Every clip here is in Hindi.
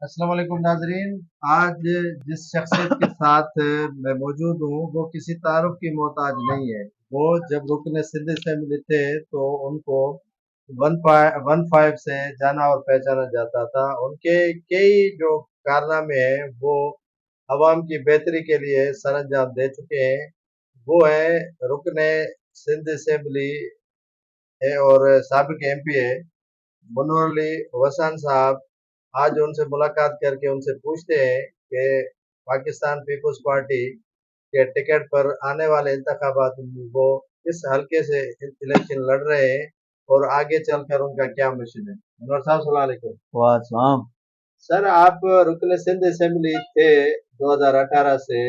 अस्सलाम वालेकुम नाजरीन। आज जिस शख्सियत के साथ मैं मौजूद हूँ वो किसी तारुफ की मोहताज नहीं है। वो जब रुकने सिंध से मिले थे तो उनको 115 से जाना और पहचाना जाता था। उनके कई जो कारनामे हैं वो अवाम की बेहतरी के लिए सर अंजाम दे चुके हैं। वो है रुकने सिंध असेंबली है और साबिक एमपी है मनोर अली वसान साहब। आज उनसे मुलाकात करके उनसे पूछते हैं कि पाकिस्तान पीपल्स पार्टी के टिकट पर आने वाले इंतखाबात में वो किस हल्के से इलेक्शन लड़ रहे हैं और आगे चलकर उनका क्या मिशन है। मनोर साहब सलाम अलैकुम। वाह। सर आप रुकन सिंध असेंबली थे 2018 से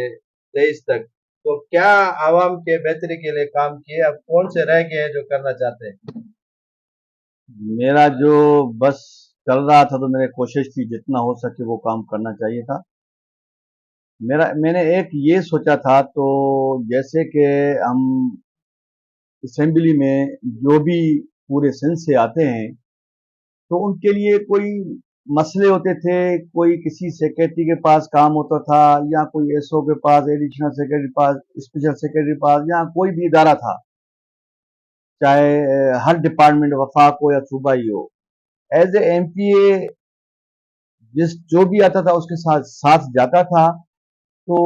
23 तक, तो क्या आवाम के बेहतरी के लिए काम किए? अब कौन से रह गए हैं जो करना चाहते हैं? मेरा जो बस चल रहा था तो मेरी कोशिश थी जितना हो सके वो काम करना चाहिए था। मैंने एक ये सोचा था तो जैसे कि हम असेंबली में जो भी पूरे सिंध से आते हैं तो उनके लिए कोई मसले होते थे, कोई किसी सेक्रेटरी के पास काम होता था या कोई एसओ के पास, एडिशनल सेक्रेटरी के पास, स्पेशल सेक्रेटरी के पास या कोई भी इदारा था, चाहे हर डिपार्टमेंट वफाक हो या सूबाई हो। एज ए एमपीए जिस जो भी आता था उसके साथ साथ जाता था। तो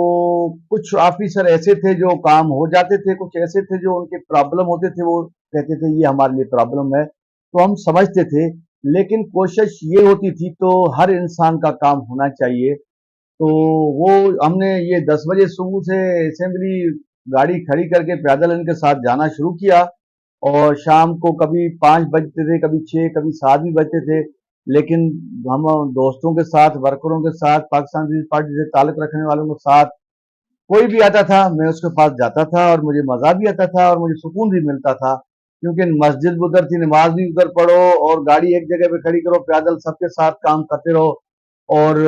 कुछ ऑफिसर ऐसे थे जो काम हो जाते थे, कुछ ऐसे थे जो उनके प्रॉब्लम होते थे, वो कहते थे ये हमारे लिए प्रॉब्लम है, तो हम समझते थे। लेकिन कोशिश ये होती थी तो हर इंसान का काम होना चाहिए। तो वो हमने ये 10 बजे सुबह से असेंबली गाड़ी खड़ी करके पैदल इनके साथ जाना शुरू किया और शाम को कभी 5 बजते थे, कभी 6, कभी 7 भी बजते थे। लेकिन हम दोस्तों के साथ, वर्करों के साथ, पाकिस्तान पीपल्स पार्टी से ताल्लुक रखने वालों के साथ कोई भी आता था मैं उसके पास जाता था और मुझे मजा भी आता था और मुझे सुकून भी मिलता था। क्योंकि मस्जिद भी उधर थी, नमाज भी उधर पढ़ो और गाड़ी एक जगह पे खड़ी करो, पैदल सबके साथ काम करते रहो। और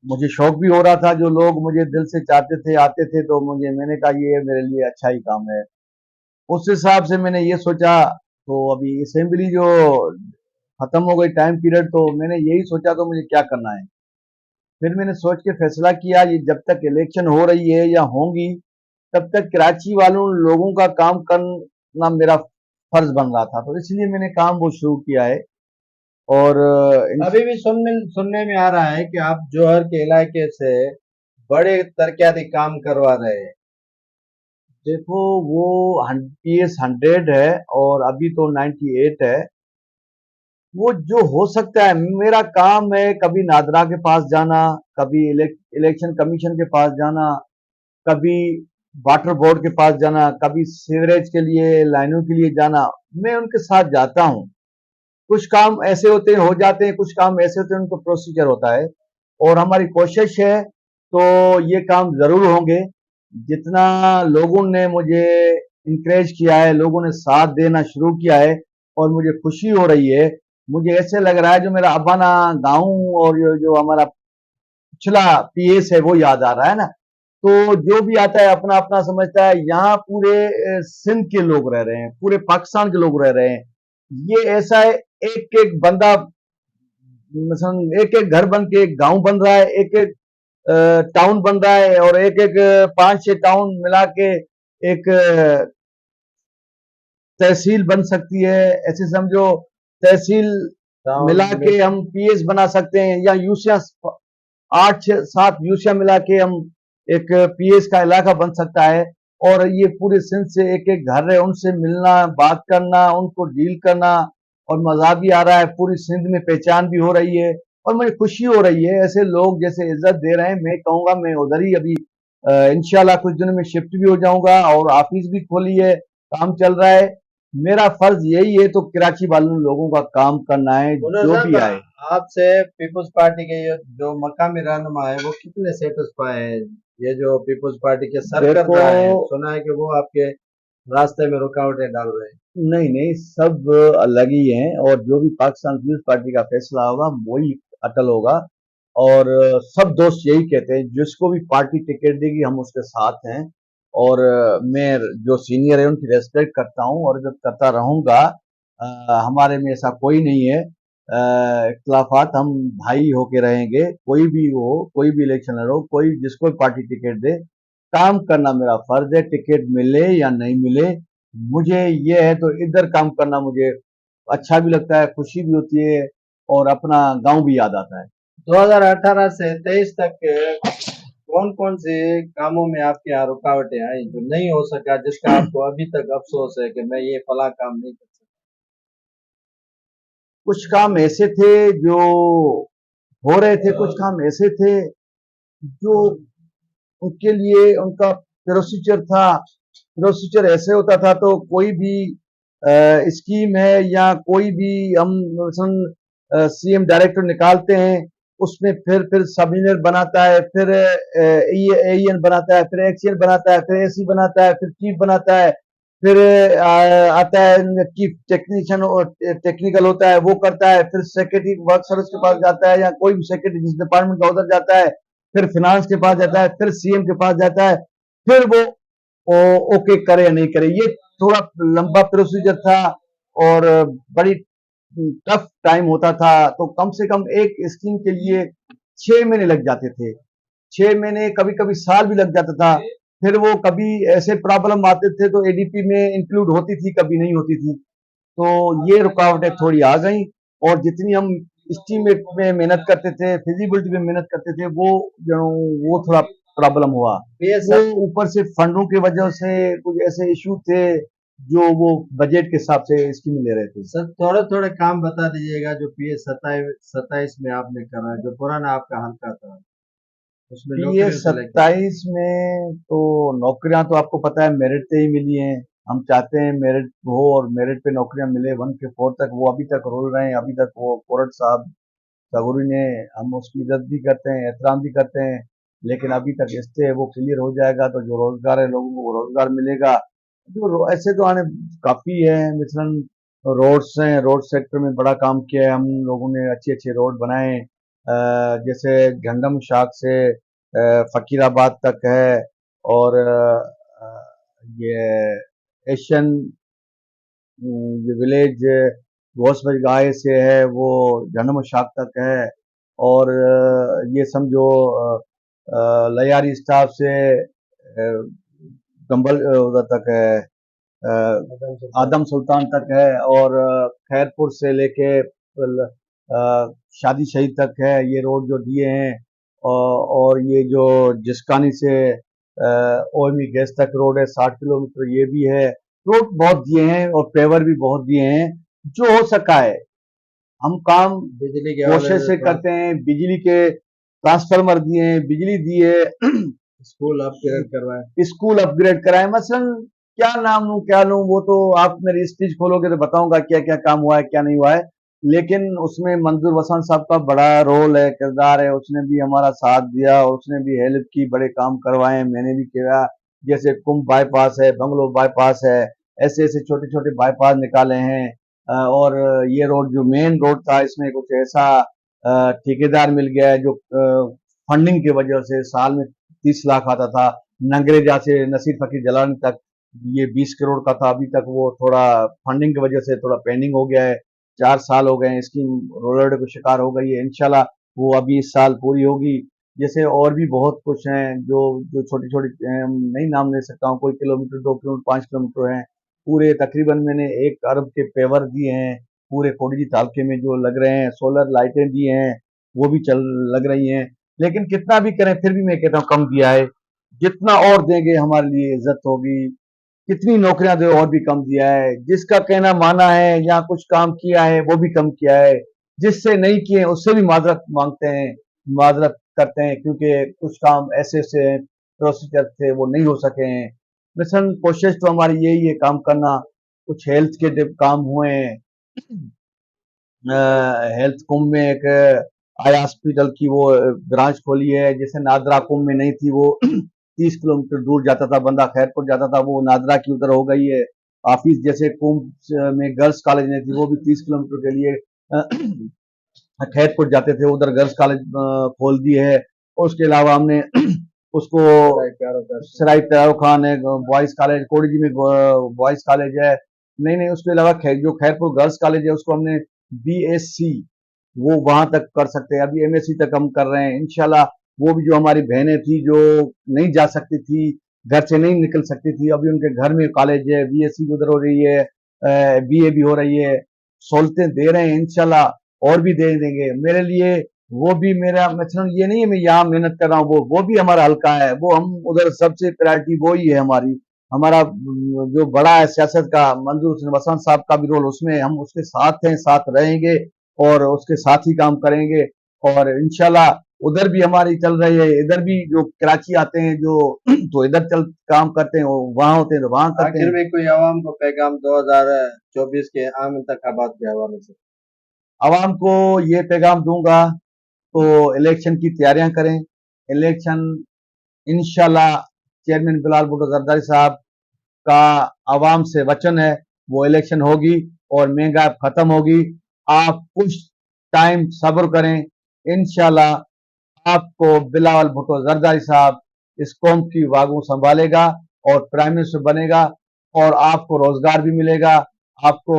मुझे शौक भी हो रहा था, जो लोग मुझे दिल से चाहते थे आते थे, तो मैंने कहा ये मेरे लिए अच्छा ही काम है। उस हिसाब से मैंने ये सोचा। तो अभी असेंबली जो खत्म हो गई टाइम पीरियड, तो मैंने यही सोचा तो मुझे क्या करना है। फिर मैंने सोच के फैसला किया ये जब तक इलेक्शन हो रही है या होंगी तब तक कराची वालों लोगों का काम करना मेरा फर्ज बन रहा था, तो इसलिए मैंने काम वो शुरू किया है। और अभी भी सुनने में आ रहा है कि आप जौहर के इलाके से बड़े तरक्याती काम करवा रहे हैं। देखो वो PS 100 है और अभी तो 98 है। वो जो हो सकता है मेरा काम है, कभी नादरा के पास जाना, कभी इलेक्शन कमीशन के पास जाना, कभी वाटर बोर्ड के पास जाना, कभी सीवरेज के लिए लाइनों के लिए जाना। मैं उनके साथ जाता हूँ। कुछ काम ऐसे होते हैं हो जाते हैं, कुछ काम ऐसे होते हैं उनको प्रोसीजर होता है। और हमारी कोशिश है तो ये काम जरूर होंगे। जितना लोगों ने मुझे इंकरेज किया है, लोगों ने साथ देना शुरू किया है और मुझे खुशी हो रही है। मुझे ऐसे लग रहा है जो मेरा अबाना गांव और जो हमारा पिछला PS है वो याद आ रहा है ना। तो जो भी आता है अपना अपना समझता है। यहाँ पूरे सिंध के लोग रह रहे हैं, पूरे पाकिस्तान के लोग रह रहे हैं। ये ऐसा है, एक एक बंदा, मसलन एक एक घर बन के एक गांव बन रहा है, एक एक टाउन बन रहा है और एक एक 5-6 टाउन मिला के एक तहसील बन सकती है। ऐसे समझो तहसील टाउन मिला में के हम PS बना सकते हैं, या यूसिया 8-7 यूसिया मिला के हम एक PS का इलाका बन सकता है। और ये पूरे सिंध से एक एक घर है, उनसे मिलना, बात करना, उनको डील करना, और मजा भी आ रहा है, पूरी सिंध में पहचान भी हो रही है और मुझे खुशी हो रही है। ऐसे लोग जैसे इज्जत दे रहे हैं, मैं कहूंगा मैं उधर ही अभी इंशाल्लाह कुछ दिनों में शिफ्ट भी हो जाऊंगा और ऑफिस भी खोली है, काम चल रहा है। मेरा फर्ज यही है तो कराची वालों लोगों का काम करना है मुनर जो साहब, भी आए। आपसे पीपल्स पार्टी के ये जो मकामी रहनुमा है वो कितने सेटस पाए हैं? ये जो पीपल्स पार्टी के देखो, सरकर्दा हैं, सुना है कि वो आपके रास्ते में रुकावटें डाल रहे हैं। नहीं नहीं, सब अलग ही हैं और जो भी पाकिस्तान पीपल्स पार्टी का फैसला होगा वही अटल होगा। और सब दोस्त यही कहते हैं जिसको भी पार्टी टिकट देगी हम उसके साथ हैं। और मैं जो सीनियर है उनकी रेस्पेक्ट करता हूँ और जब करता रहूंगा। हमारे में ऐसा कोई नहीं है। इख्तलाफात हम भाई होके रहेंगे, कोई भी हो, कोई भी इलेक्शन लड़ो, कोई जिसको पार्टी टिकट दे, काम करना मेरा फर्ज है, टिकट मिले या नहीं मिले, मुझे ये है तो इधर काम करना मुझे अच्छा भी लगता है, खुशी भी होती है और अपना गांव भी याद आता है। 2018 से 23 तक कौन कौन से कामों में आपके यहाँ रुकावटें आई जो नहीं हो सका, जिसका आपको अभी तक अफसोस है कि मैं ये फला काम नहीं कर सका? कुछ काम ऐसे थे जो हो रहे थे, कुछ काम ऐसे थे जो उनके लिए उनका प्रोसीजर था। प्रोसीजर ऐसे होता था तो कोई भी स्कीम है या कोई भी हम सीएम डायरेक्टर निकालते हैं, उसमें फिर सब इंजीनियर बनाता है, फिर एईएन बनाता है, फिर एक्सीएन बनाता है, फिर एसी बनाता है, फिर चीफ बनाता है, फिर आता है चीफ टेक्नीशियन और टेक्निकल होता है वो करता है, फिर सेक्रेटरी वर्क सर्विस के पास जाता है या कोई भी सेक्रेटरी जिस डिपार्टमेंट का उधर जाता है, फिर फाइनेंस के पास जाता है, फिर सीएम के पास जाता है, फिर वो ओके करे या नहीं करे। ये थोड़ा लंबा प्रोसीजर था और बड़ी टफ टाइम होता था, तो कम से कम एक स्कीम के लिए 6 महीने लग जाते थे, 6 महीने कभी कभी साल भी लग जाता था। फिर वो कभी ऐसे प्रॉब्लम आते थे तो एडीपी में इंक्लूड होती थी, कभी नहीं होती थी, तो ये रुकावटें थोड़ी आ गई। और जितनी हम एस्टीमेट में मेहनत करते थे, फिजिबिलिटी में मेहनत करते थे, वो थोड़ा प्रॉब्लम हुआ। ये वो सब ऊपर से फंडों की वजह से कुछ ऐसे इशू थे जो वो बजट के हिसाब से स्कीम ले रहे थे। सर थोड़े थोड़े काम बता दीजिएगा जो पीएस 27 में आपने करा है, जो पुराना आपका हल्का था उसमें पीए नौकरियों से लेके। 27 में तो नौकरियां तो आपको पता है मेरिट से ही मिली हैं। हम चाहते हैं मेरिट हो और मेरिट पे नौकरियां मिले 1 से 4 तक, वो अभी तक रोल रहे हैं। अभी तक वो कोरट साहब सगुरी ने, हम उसकी इज्जत भी करते हैं, एहतराम भी करते हैं, लेकिन अभी तक इससे वो क्लियर हो जाएगा तो जो रोजगार है लोगों को रोजगार मिलेगा। ऐसे तो आने काफी है, मिथलन रोड्स हैं, रोड सेक्टर में बड़ा काम किया है हम लोगों ने, अच्छे अच्छे रोड बनाए हैं। जैसे गंडम शाख से फकीराबाद तक है, और ये एशियन ये विलेज घोसमज गाय से है वो जन्म शाख तक है, और ये समझो लयारी स्टाफ से गंबल उधर तक है, आदम सुल्तान तक है, और खैरपुर से लेके शादी शहीद तक है, ये रोड जो दिए हैं। और ये जो जिसकानी से ओएमई गैस तक रोड है 60 किलोमीटर, ये भी है। रोड बहुत दिए हैं और पेवर भी बहुत दिए हैं, जो हो सका है हम काम बिजली के हवाले कोशिश से से थोड़ा करते हैं। बिजली के ट्रांसफार्मर दिए हैं, बिजली दी है, स्कूल अपग्रेड करवाए। स्कूल अपग्रेड कराए। मसलन क्या नाम लूं क्या लूं, वो तो आप मेरी स्पीच खोलोगे तो बताऊंगा क्या क्या काम हुआ है क्या नहीं हुआ है। लेकिन उसमें मंजूर वसंत साहब का बड़ा रोल है, किरदार है, उसने भी हमारा साथ दिया और उसने भी हेल्प की, बड़े काम करवाए, मैंने भी किया। जैसे कुंभ बाईपास है, बंगलो बाईपास है, ऐसे ऐसे छोटे छोटे बाईपास निकाले हैं। और ये रोड जो मेन रोड था इसमें कुछ ऐसा ठेकेदार मिल गया है जो फंडिंग की वजह से साल में 30 लाख आता था। नंगरेजा से नसीर फकीर जलान तक ये 20 करोड़ का था, अभी तक वो थोड़ा फंडिंग की वजह से थोड़ा पेंडिंग हो गया है। 4 साल हो गए हैं, स्कीम रोलर को शिकार हो गई है, इंशाल्लाह वो अभी इस साल पूरी होगी। जैसे और भी बहुत कुछ हैं जो जो छोटी छोटी नहीं नाम ले सकता हूँ, कोई किलोमीटर 2 किलोमीटर 5 किलोमीटर है, पूरे तकरीबन मैंने 1 अरब के पेवर दिए हैं पूरे कोडगी तालके में जो लग रहे हैं। सोलर लाइटें दी हैं, वो भी चल लग रही हैं। लेकिन कितना भी करें फिर भी मैं कहता हूँ कम दिया है, जितना और देंगे हमारे लिए इज्जत होगी। कितनी नौकरियां दे और भी कम दिया है। जिसका कहना माना है या कुछ काम किया है वो भी कम किया है, जिससे नहीं किए उससे भी माजरत मांगते हैं, माजरत करते हैं, क्योंकि कुछ काम ऐसे ऐसे प्रोसीजर थे वो नहीं हो सके हैं। मिशन कोशिश तो हमारी यही है काम करना। कुछ हेल्थ के काम हुए हैं, हेल्थ कुंभ में एक आई हॉस्पिटल की वो ब्रांच खोली है, जैसे नादरा कुंभ में नहीं थी, वो 30 किलोमीटर दूर जाता था बंदा, खैरपुर जाता था, वो नादरा की उधर हो गई है। ऑफिस जैसे कुंभ में गर्ल्स कॉलेज नहीं थी, वो भी 30 किलोमीटर के लिए खैरपुर जाते थे, उधर गर्ल्स कॉलेज खोल दी है। और उसके अलावा हमने उसको सराय प्यारो खान है बॉयज कॉलेज, कोडगी में बॉयज कॉलेज है। नहीं नहीं, उसके अलावा जो खैरपुर गर्ल्स कॉलेज है उसको हमने बीएससी वो वहां तक कर सकते हैं। अभी एमएससी तक हम कर रहे हैं इंशाल्लाह। वो भी जो हमारी बहनें थी जो नहीं जा सकती थी, घर से नहीं निकल सकती थी, अभी उनके घर में कॉलेज है, बीएससी उधर हो रही है, बीए भी हो रही है, सहूलतें दे रहे हैं इंशाल्लाह और भी दे देंगे। मेरे लिए वो भी मेरा मतलब ये नहीं है मैं यहाँ मेहनत कर रहा हूँ, वो भी हमारा हल्का है, वो हम उधर सबसे प्रायोरिटी वो ही है हमारी। हमारा जो बड़ा है सियासत का मंजूर हुसैन वसंत साहब का भी रोल उसमें, हम उसके साथ हैं, साथ रहेंगे और उसके साथ ही काम करेंगे। और इंशाल्लाह उधर भी हमारी चल रही है, इधर भी जो कराची आते हैं जो तो इधर चल काम करते हैं, वहां होते हैं तो वहां करते आखिर हैं। में कोई आवाम को पैगाम 2024 के आम इंतखाबात के हवाले से? आवाम को ये पैगाम दूंगा तो इलेक्शन की तैयारियां करें। इलेक्शन इंशाल्लाह चेयरमैन बिलाल भुट्टो जरदारी साहब का आवाम से वचन है, वो इलेक्शन होगी और महंगाई खत्म होगी। आप कुछ टाइम सब्र करें, इंशाल्लाह आपको बिलावल भुट्टो जरदारी साहब इस कौम की वागू संभालेगा और प्राइम मिनिस्टर बनेगा और आपको रोजगार भी मिलेगा, आपको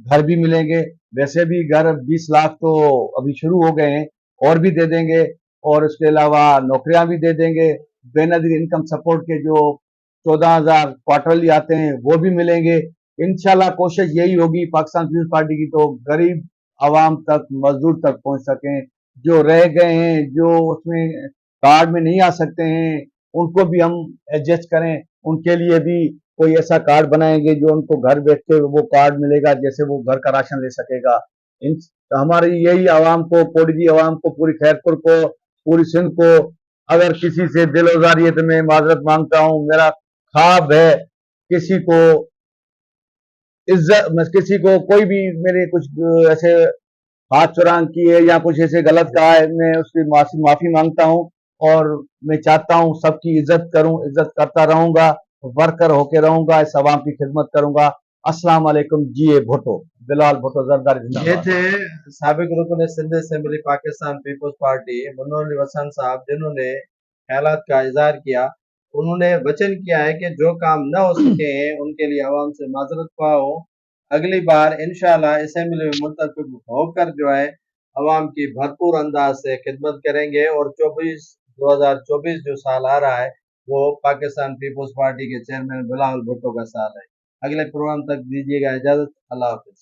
घर भी मिलेंगे। वैसे भी घर 20 लाख तो अभी शुरू हो गए हैं, और भी दे देंगे और उसके अलावा नौकरियां भी दे देंगे। बेनजीर इनकम सपोर्ट के जो 14,000 क्वार्टरली आते हैं वो भी मिलेंगे। इंशाल्लाह कोशिश यही होगी पाकिस्तान पीपल्स पार्टी की तो गरीब आवाम तक, मजदूर तक पहुंच सकें। जो रह गए हैं, जो उसमें कार्ड में नहीं आ सकते हैं, उनको भी हम एडजस्ट करें, उनके लिए भी कोई ऐसा कार्ड बनाएंगे जो उनको घर बैठ के वो कार्ड मिलेगा, जैसे वो घर का राशन ले सकेगा। इन हमारी यही आवाम को, कोडगी आवाम को, पूरी खैरपुर को, पूरी सिंध को, अगर किसी से दिल आजारी है तो मैं माजरत मांगता हूँ। मेरा ख्वाब है किसी को इज्जत, किसी को कोई भी मेरे कुछ ऐसे हाथ चुरान की है या कुछ ऐसे गलत कहा है, मैं उसकी माफी मांगता हूँ। और मैं चाहता हूँ सबकी इज्जत करूँ, इज्जत करता रहूंगा, वर्कर होके रहूंगा, इस आवाम की खिदमत करूंगा। अस्सलाम वालेकुम। जी ए भुट्टो, बिलाल भुट्टो जरदारी ये जिंदाबाद। थे साबिक रुकन सिंध असेंबली पाकिस्तान पीपल्स पार्टी मुन्ना अली वसन साहब, जिन्होंने ख्यालात का इजहार किया। उन्होंने वचन किया है कि जो काम न हो सके हैं उनके लिए आवाम से माजरत ख्वाह हो। अगली बार इंशाल्लाह असेंबली में मुंतखब होकर जो है आवाम की भरपूर अंदाज से खिदमत करेंगे और 2024 जो साल आ रहा है वो पाकिस्तान पीपल्स पार्टी के चेयरमैन बिलावल भुट्टो का साल है। अगले प्रोग्राम तक दीजिएगा इजाजत। अल्लाह हाफिज।